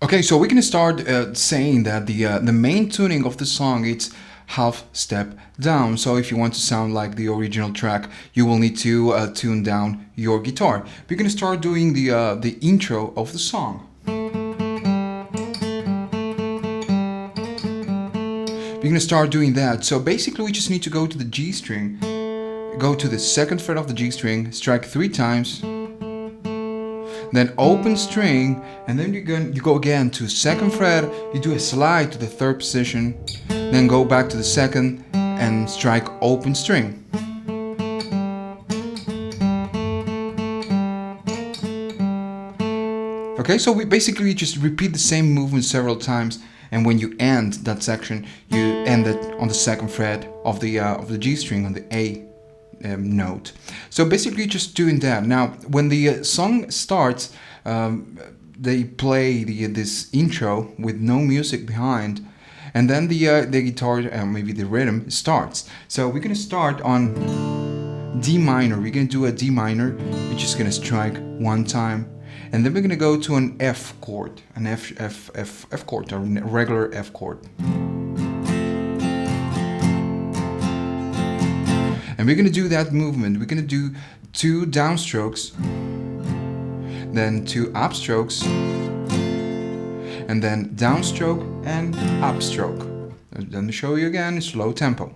Okay, so we're gonna start saying that the main tuning of the song it's half step down. So if you want to sound like the original track, you will need to tune down your guitar. We're gonna start doing the intro of the song. We're gonna start doing that. So basically, we just need to go to the G string, go to the second fret of the G string, strike 3 times. Then open string, and then you go again to second fret, you do a slide to the third position, then go back to the second and strike open string. Okay, so we basically just repeat the same movement several times, and when you end that section, you end it on the second fret of the G string on the A note. So basically just doing that. Now when the song starts, they play this intro with no music behind, and then the guitar, maybe the rhythm starts. So we're gonna start on D minor. We're gonna do a D minor. We're just gonna strike 1 time, and then we're gonna go to an F chord, an F chord, a regular F chord. And we're going to do that movement. We're going to do 2 downstrokes, then 2 upstrokes, and then downstroke and upstroke. Let me show you again in slow tempo.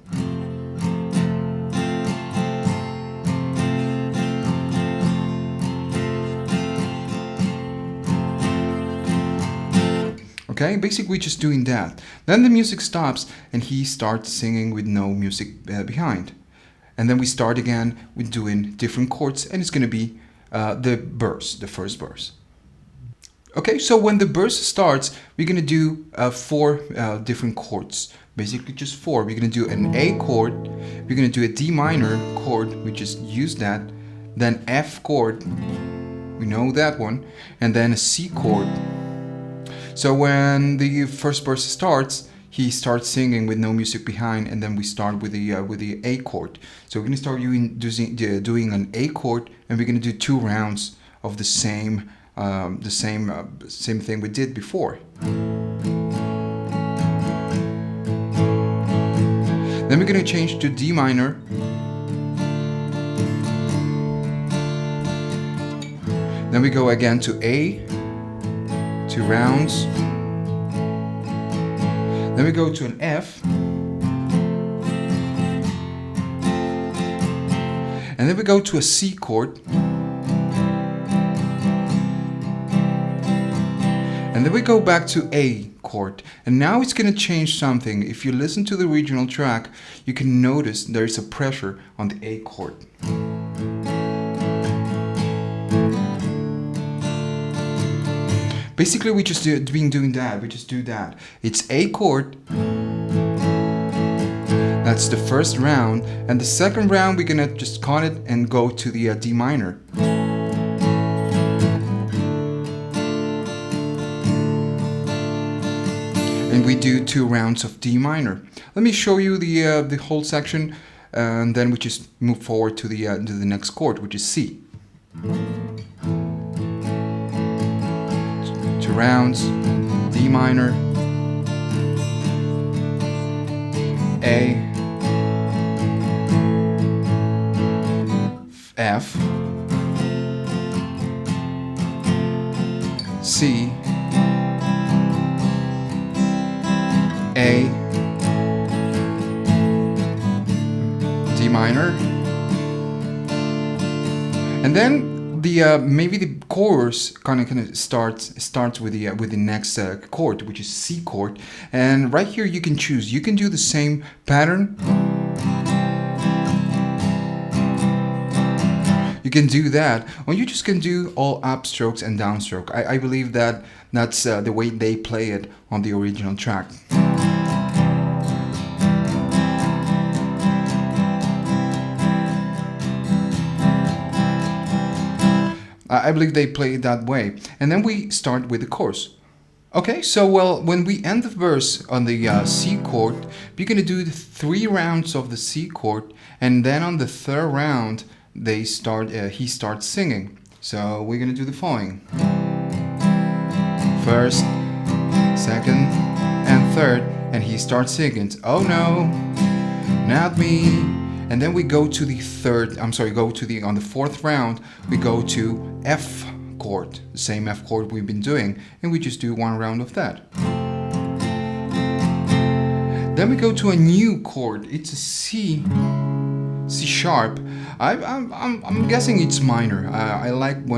Okay, basically just doing that. Then the music stops and he starts singing with no music behind. And then we start again with doing different chords, and it's going to be the verse, the first verse. Okay, so when the verse starts, we're going to do 4 different chords. Basically just 4. We're going to do an A chord, we're going to do a D minor chord, we just use that, then F chord, we know that one, and then a C chord. So when the first verse starts, he starts singing with no music behind, and then we start with the A chord. So we're going to start doing an A chord, and we're going to do 2 rounds of the same thing we did before. Then we're going to change to D minor. Then we go again to A, 2 rounds. Then we go to an F, and then we go to a C chord, and then we go back to A chord. And now it's going to change something. If you listen to the original track, you can notice there is a pressure on the A chord. Basically, we just doing that. We just do that. It's A chord. That's the first round, and the second round we're gonna just cut it and go to the D minor. And we do 2 rounds of D minor. Let me show you the whole section, and then we just move forward to the next chord, which is C. 2 rounds, D minor, A, F, C, A, D minor, and then maybe the chorus kind of starts with the next chord, which is C chord. And right here you can choose. You can do the same pattern. You can do that, or you just can do all upstrokes and downstroke. I believe that's the way they play it on the original track. I believe they play it that way. And then we start with the chorus. Okay, so well, when we end the verse on the C chord, we're going to do the 3 rounds of the C chord, and then on the 3rd round, he starts singing. So we're going to do the following. First, second, and third, and he starts singing, oh no, not me. And then we go to the on the fourth round, we go to F chord, the same F chord we've been doing, and we just do one round of that. Then we go to a new chord, it's a C sharp. I'm guessing it's minor. I like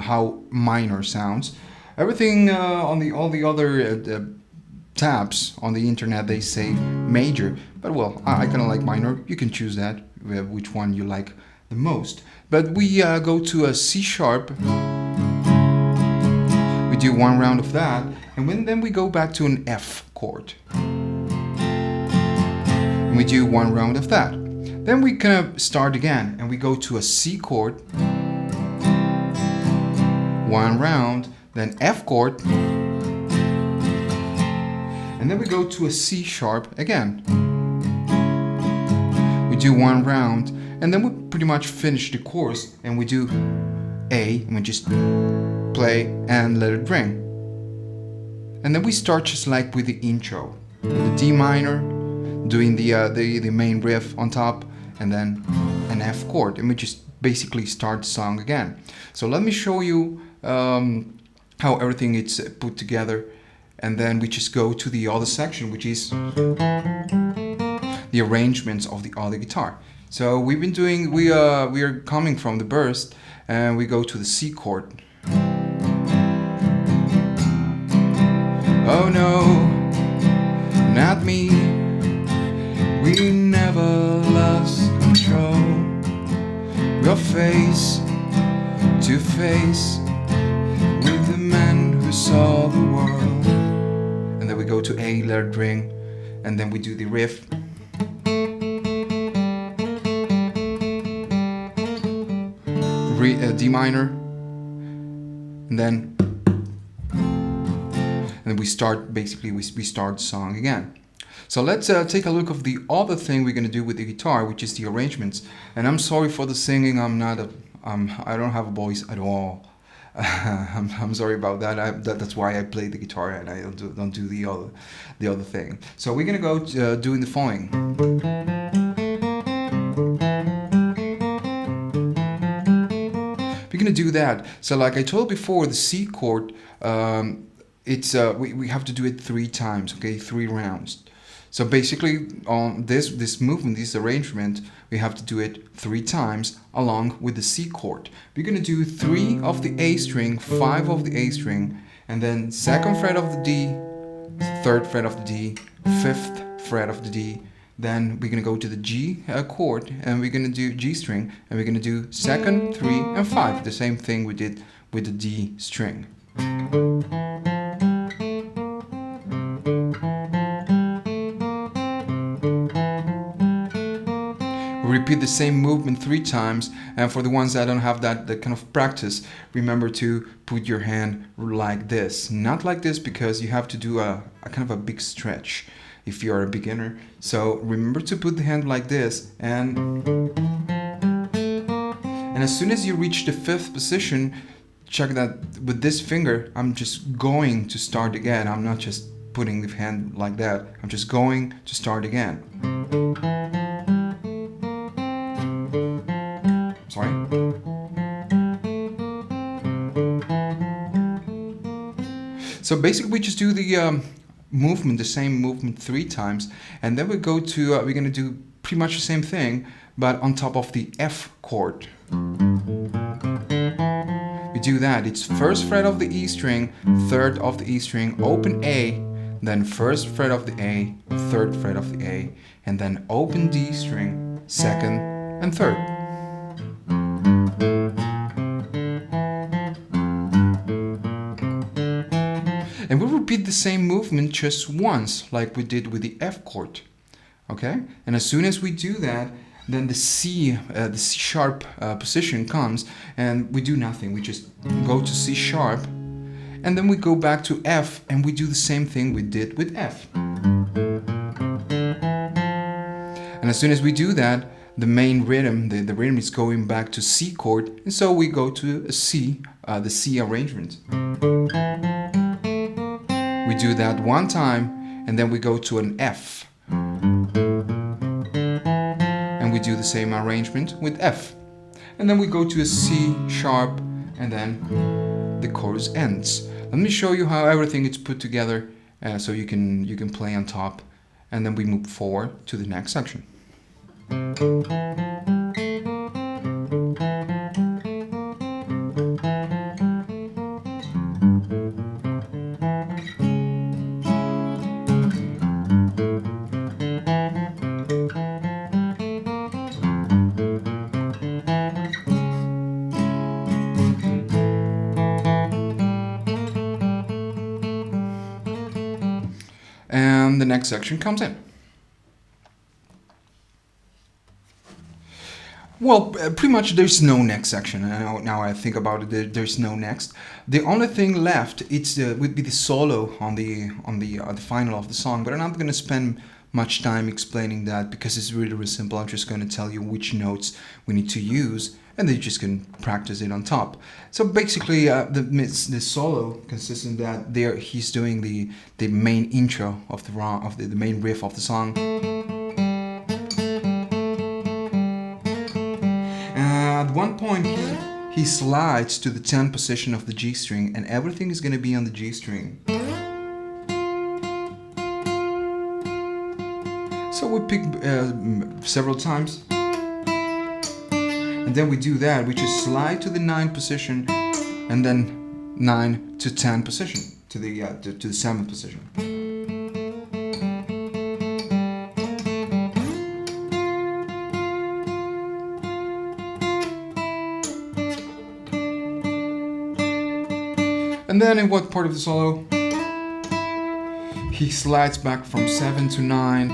how minor sounds. Everything on all the other tabs on the internet, they say major, but well, I kind of like minor. You can choose that, which one you like the most. But we go to a C sharp. We do one round of that, and then we go back to an F chord. And we do one round of that. Then we kind of start again, and we go to a C chord, one round, then F chord, and then we go to a C sharp again. We do one round, and then we pretty much finish the chorus, and we do A, and we just play and let it ring. And then we start just like with the intro, with the D minor, doing the main riff on top, and then an F chord, and we just basically start the song again. So let me show you how everything is put together, and then we just go to the other section, which is the arrangements of the other guitar. So we've been doing, we are coming from the burst, and we go to the C chord. Oh no, not me. We never lost control. We're face to face with the man who saw the world. And then we go to A, let it ring, and then we do the riff. D minor, and then we start, basically we start the song again. So let's take a look of the other thing we're going to do with the guitar, which is the arrangements. And I'm sorry for the singing, I don't have a voice at all. I'm sorry about that. That's why I play the guitar and I don't do the other thing. So we're going to go doing the following. We're going to do that. So like I told before, the C chord, we have to do it 3 times, okay, 3 rounds. So basically on this movement, this arrangement, we have to do it 3 times along with the C chord. We're going to do 3 of the A string, 5 of the A string, and then 2nd fret of the D, 3rd fret of the D, 5th fret of the D. Then we're going to go to the G chord, and we're going to do G string, and we're going to do 2nd, 3, and 5. The same thing we did with the D string. Repeat the same movement 3 times, and for the ones that don't have that kind of practice, remember to put your hand like this, not like this, because you have to do a kind of a big stretch if you're a beginner. So remember to put the hand like this, and as soon as you reach the 5th position, check that with this finger, I'm just going to start again. I'm not just putting the hand like that, I'm just going to start again. Sorry. So basically we just do the movement, the same movement 3 times, and then we go to, we're going to do pretty much the same thing, but on top of the F chord. We do that, it's 1st fret of the E string, 3rd of the E string, open A, then 1st fret of the A, 3rd fret of the A, and then open D string, 2nd and 3rd. And we'll repeat the same movement just once, like we did with the F chord, okay? And as soon as we do that, then the C sharp position comes, and we do nothing. We just go to C sharp, and then we go back to F, and we do the same thing we did with F. And as soon as we do that, the main rhythm, the rhythm is going back to C chord, and so we go to a C, the C arrangement. We do that one time, and then we go to an F. And we do the same arrangement with F. And then we go to a C sharp, and then the chorus ends. Let me show you how everything is put together, so you can play on top, and then we move forward to the next section. And the next section comes in. Well, pretty much there's no next section. Now I think about it, there's no next. The only thing left would be the solo on the final of the song. But I'm not going to spend much time explaining that because it's really, really simple. I'm just going to tell you which notes we need to use, and then you just can practice it on top. So basically, the solo consists in that he's doing the main intro of the main riff of the song. At one point, he slides to the 10th position of the G string, and everything is going to be on the G string. So we pick several times, and then we do that. We just slide to the 9th position, and then 9 to 10 position to the 7th position. And then in what part of the solo? He slides back from 7 to 9,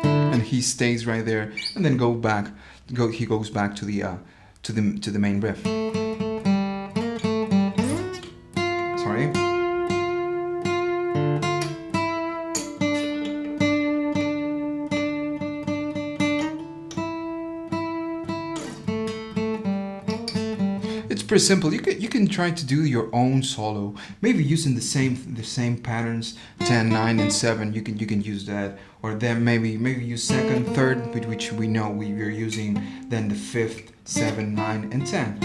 and he stays right there, and then he goes back to the main riff. Sorry. It's pretty simple. You can try to do your own solo, maybe using the same patterns, 10, 9, and 7. You can use that, or then maybe use second, third, which we know we're using, then the 5th, 7, 9, and 10.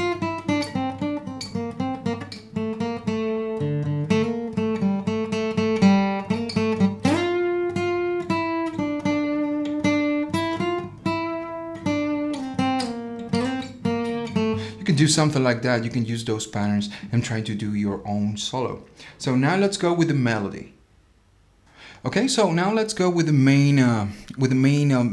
You can do something like that. You can use those patterns and try to do your own solo. So now let's go with the melody. Okay, so now let's go with the main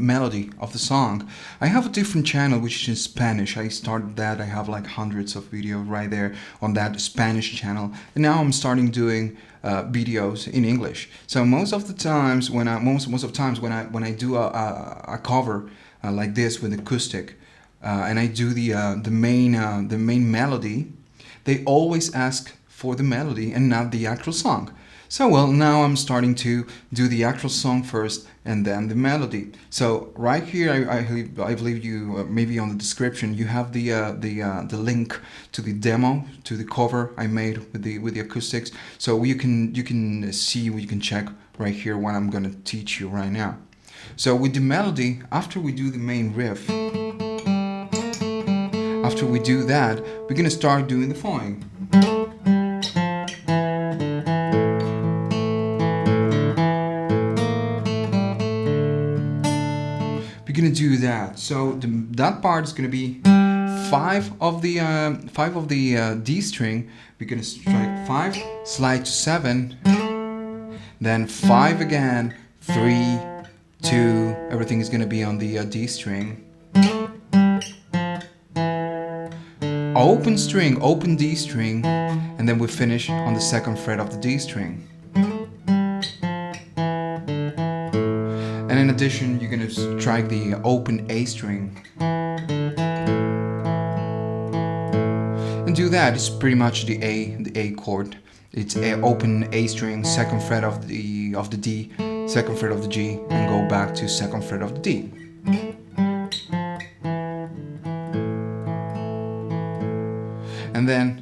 melody of the song. I have a different channel which is in Spanish. I started that. I have like hundreds of videos right there on that Spanish channel, and now I'm starting doing videos in English. So most of the times when I do a cover like this with acoustic, and I do the main melody, they always ask for the melody and not the actual song. So well, now I'm starting to do the actual song first and then the melody. So right here, I believe you maybe on the description you have the link to the demo, to the cover I made with the acoustics. So you can see, you can check right here what I'm gonna teach you right now. So with the melody, after we do the main riff, after we do that, we're gonna start doing the following. We're gonna do that. So that part is gonna be 5 of the D string. We're gonna strike 5, slide to 7, then 5 again, 3, 2. Everything is gonna be on the D string. Open string, open D string, and then we finish on the 2nd fret of the D string. And in addition, you're gonna strike the open A string. And do that. It's pretty much the A chord. It's a open A string, 2nd fret of the D, 2nd fret of the G, and go back to 2nd fret of the D. And then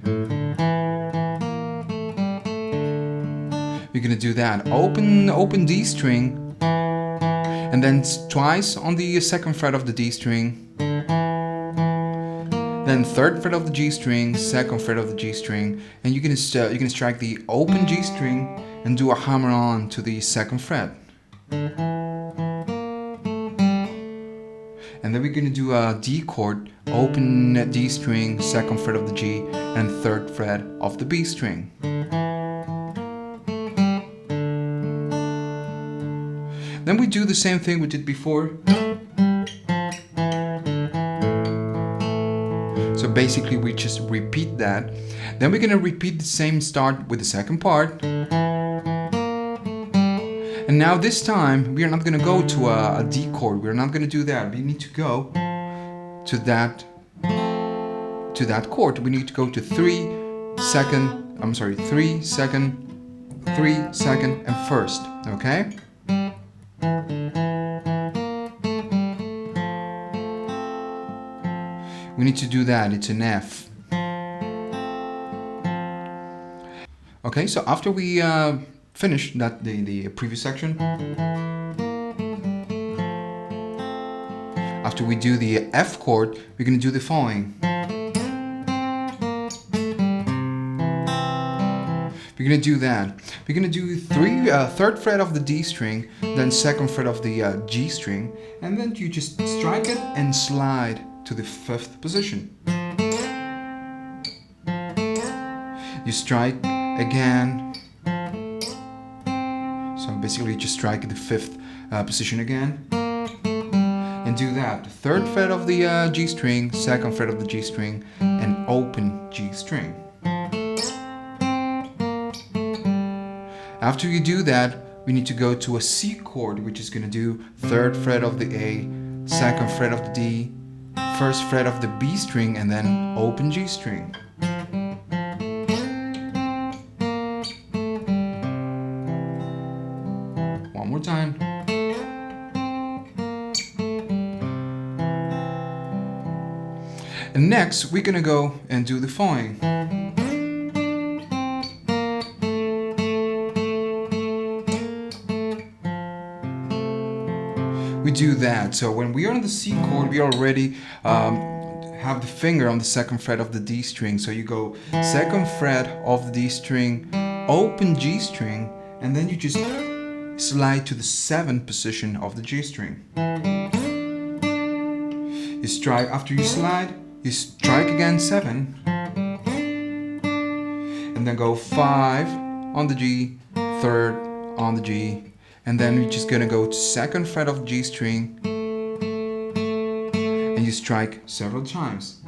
we're gonna do that. Open D string, and then twice on the second fret of the D string. Then third fret of the G string, second fret of the G string, and you're gonna strike the open G string and do a hammer on to the second fret. And then we're gonna do a D chord, open D string, second fret of the G, and third fret of the B string. Then we do the same thing we did before. So basically we just repeat that. Then we're gonna repeat the same start with the second part. And now this time we are not gonna go to a D chord. We're not gonna do that. We need to go to that chord. We need to go to 3 second, and first. Okay? We need to do that. It's an F. Okay, so after we finish that the previous section, after we do the F chord, we're going to do the following. We're going to do that. We're going to do third fret of the D string, then second fret of the G string, and then you just strike it and slide to the 5th position. You strike again. So basically just strike the 5th position again. And do that. Third fret of the G string, second fret of the G string, and open G string. After you do that, we need to go to a C chord, which is going to do third fret of the A, second fret of the D, first fret of the B string, and then open G string. One more time. And next we're gonna go and do the following. We do that. So when we are on the C chord, we already have the finger on the second fret of the D string. So you go second fret of the D string, open G string, and then you just slide to the 7th position of the G string. You strike, after you slide, you strike again 7, and then go 5 on the G, 3rd on the G, and then you're just gonna go to second fret of the G string, and you strike several times.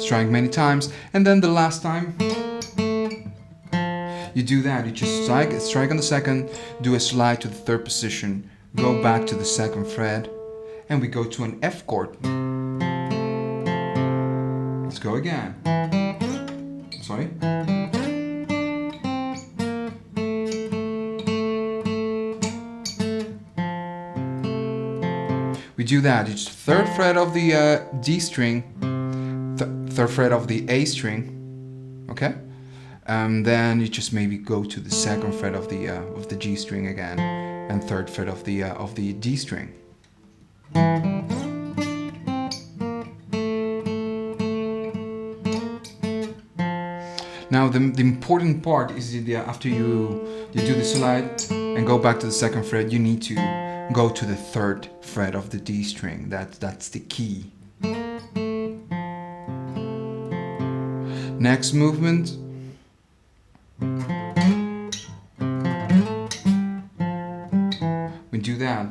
Strike many times, and then the last time you do that, you just strike on the second, do a slide to the 3rd position, go back to the 2nd fret, and we go to an F chord. Let's go again. Sorry. We do that. It's 3rd fret of the D string, 3rd fret of the A string, okay? Then you just maybe go to the 2nd fret of the G string again, and 3rd fret of the D string. Now the important part is after you do the slide and go back to the 2nd fret, you need to go to the 3rd fret of the D string. That's the key. Next movement. We do that.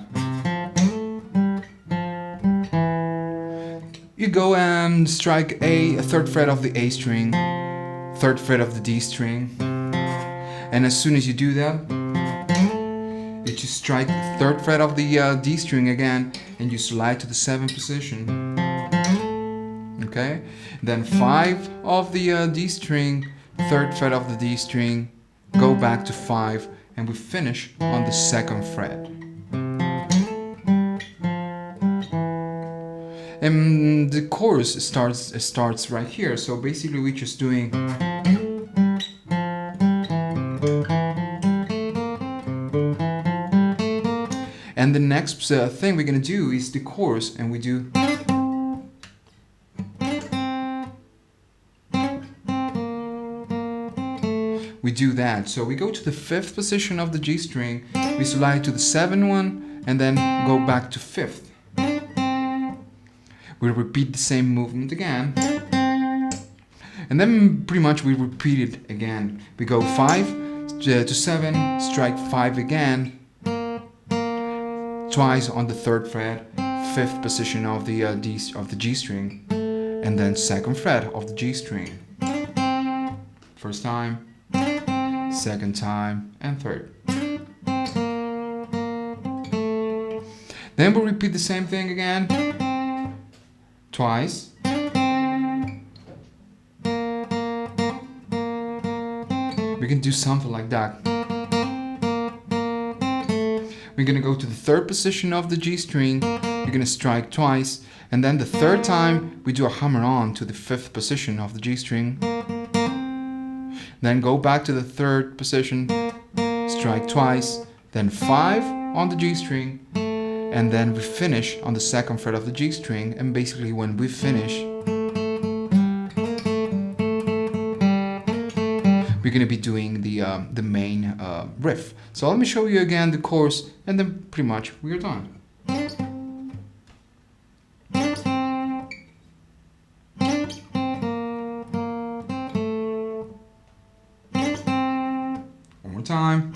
You go and strike a 3rd fret of the A string, 3rd fret of the D string, and as soon as you do that, you just strike 3rd fret of the D string again, and you slide to the 7th position. Okay, then 5 of the D string, 3rd fret of the D string, go back to 5, and we finish on the 2nd fret. And the chorus starts right here. So basically we're just doing. And the next thing we're gonna do is the chorus, and we do. We do that. So we go to the 5th position of the G string, we slide to the 7th one, and then go back to 5th. We repeat the same movement again. And then pretty much we repeat it again. We go 5 to 7, strike 5 again, twice on the 3rd fret, 5th position of the G string, and then 2nd fret of the G string. First time, 2nd time, and 3rd. Then we'll repeat the same thing again, twice. We can do something like that. We're gonna go to the 3rd position of the G string, we're gonna strike twice, and then the 3rd time we do a hammer on to the 5th position of the G string. Then go back to the 3rd position, strike twice, then 5 on the G string, and then we finish on the 2nd fret of the G string. And basically when we finish, we're going to be doing the main riff. So let me show you again the chorus, and then pretty much we are done. One more time.